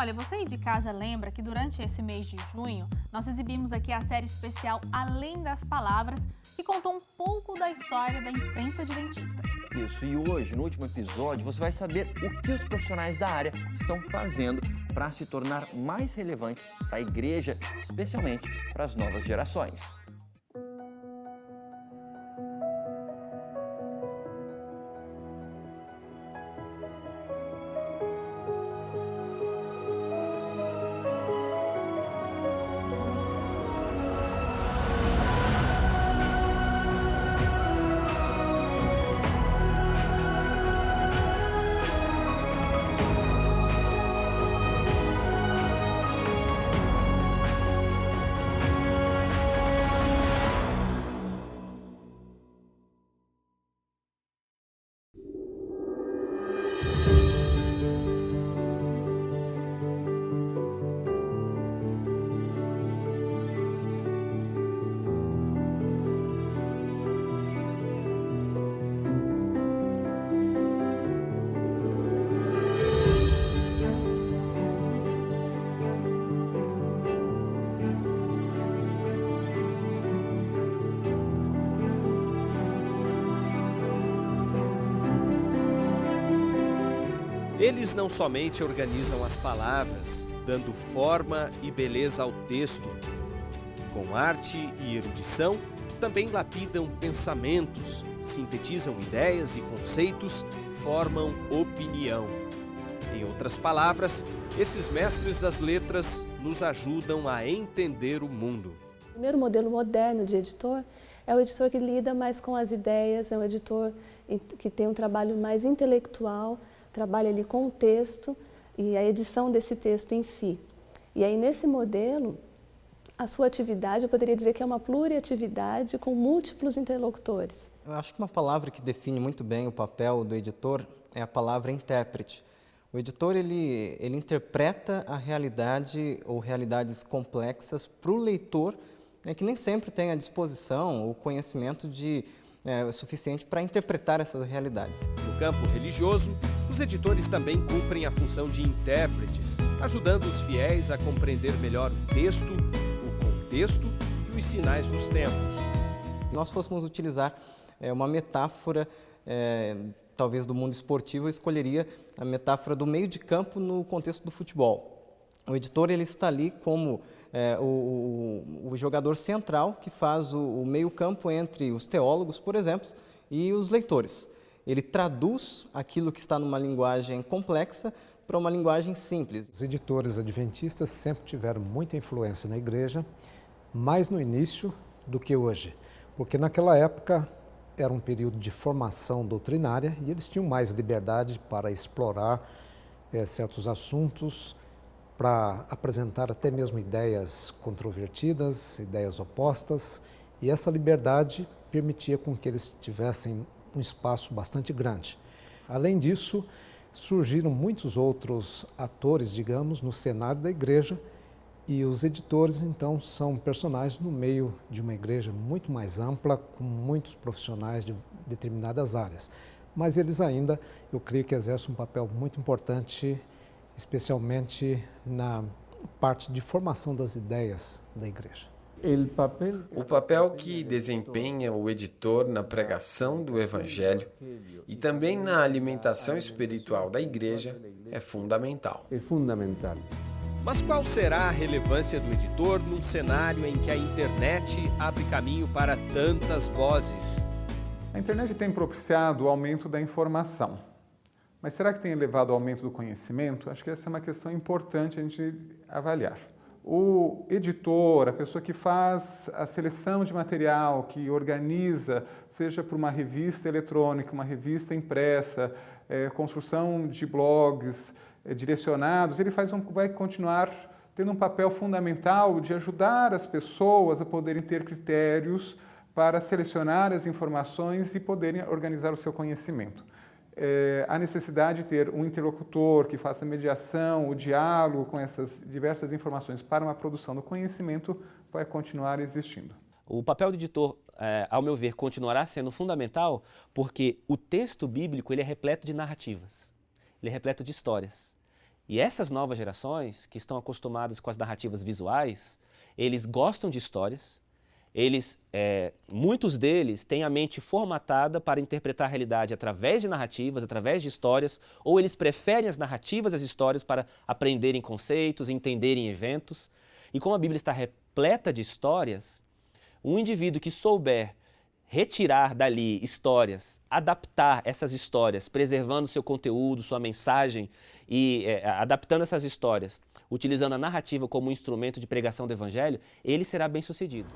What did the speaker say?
Olha, você aí de casa lembra que durante esse mês de junho nós exibimos aqui a série especial Além das Palavras, que contou um pouco da história da imprensa adventista. Isso, e hoje, no último episódio, você vai saber o que os profissionais da área estão fazendo para se tornar mais relevantes para a igreja, especialmente para as novas gerações. Eles não somente organizam as palavras, dando forma e beleza ao texto. Com arte e erudição, também lapidam pensamentos, sintetizam ideias e conceitos, formam opinião. Em outras palavras, esses mestres das letras nos ajudam a entender o mundo. O primeiro modelo moderno de editor é o editor que lida mais com as ideias, é um editor que tem um trabalho mais intelectual, trabalha ali com o texto e a edição desse texto em si. E aí, nesse modelo, a sua atividade, eu poderia dizer que é uma pluriatividade com múltiplos interlocutores. Eu acho que uma palavra que define muito bem o papel do editor é a palavra intérprete. O editor, ele interpreta a realidade ou realidades complexas para o leitor, que nem sempre tem a disposição ou conhecimento suficiente para interpretar essas realidades. No campo religioso, os editores também cumprem a função de intérpretes, ajudando os fiéis a compreender melhor o texto, o contexto e os sinais dos tempos. Se nós fôssemos utilizar uma metáfora, talvez do mundo esportivo, eu escolheria a metáfora do meio de campo no contexto do futebol. O editor, ele está ali como o jogador central que faz o meio campo entre os teólogos, por exemplo, e os leitores. Ele traduz aquilo que está numa linguagem complexa para uma linguagem simples. Os editores adventistas sempre tiveram muita influência na igreja, mais no início do que hoje, porque naquela época era um período de formação doutrinária e eles tinham mais liberdade para explorar certos assuntos, para apresentar até mesmo ideias controvertidas, ideias opostas, e essa liberdade permitia com que eles tivessem um espaço bastante grande. Além disso, surgiram muitos outros atores, digamos, no cenário da igreja, e os editores, então, são personagens no meio de uma igreja muito mais ampla, com muitos profissionais de determinadas áreas. Mas eles ainda, eu creio que exercem um papel muito importante, especialmente na parte de formação das ideias da igreja. O papel que desempenha o editor na pregação do Evangelho e também na alimentação espiritual da igreja é fundamental. Mas qual será a relevância do editor num cenário em que a internet abre caminho para tantas vozes? A internet tem propiciado o aumento da informação. Mas será que tem levado ao aumento do conhecimento? Acho que essa é uma questão importante a gente avaliar. O editor, a pessoa que faz a seleção de material, que organiza, seja por uma revista eletrônica, uma revista impressa, construção de blogs direcionados, ele vai continuar tendo um papel fundamental de ajudar as pessoas a poderem ter critérios para selecionar as informações e poderem organizar o seu conhecimento. A necessidade de ter um interlocutor que faça mediação, o diálogo com essas diversas informações para uma produção do conhecimento vai continuar existindo. O papel do editor, ao meu ver, continuará sendo fundamental porque o texto bíblico ele é repleto de narrativas, ele é repleto de histórias. E essas novas gerações, que estão acostumadas com as narrativas visuais, eles gostam de histórias, muitos deles têm a mente formatada para interpretar a realidade através de narrativas, através de histórias, ou eles preferem as narrativas das histórias para aprenderem conceitos, entenderem eventos. E como a Bíblia está repleta de histórias, um indivíduo que souber retirar dali histórias, adaptar essas histórias, preservando seu conteúdo, sua mensagem e adaptando essas histórias, utilizando a narrativa como um instrumento de pregação do Evangelho, ele será bem-sucedido.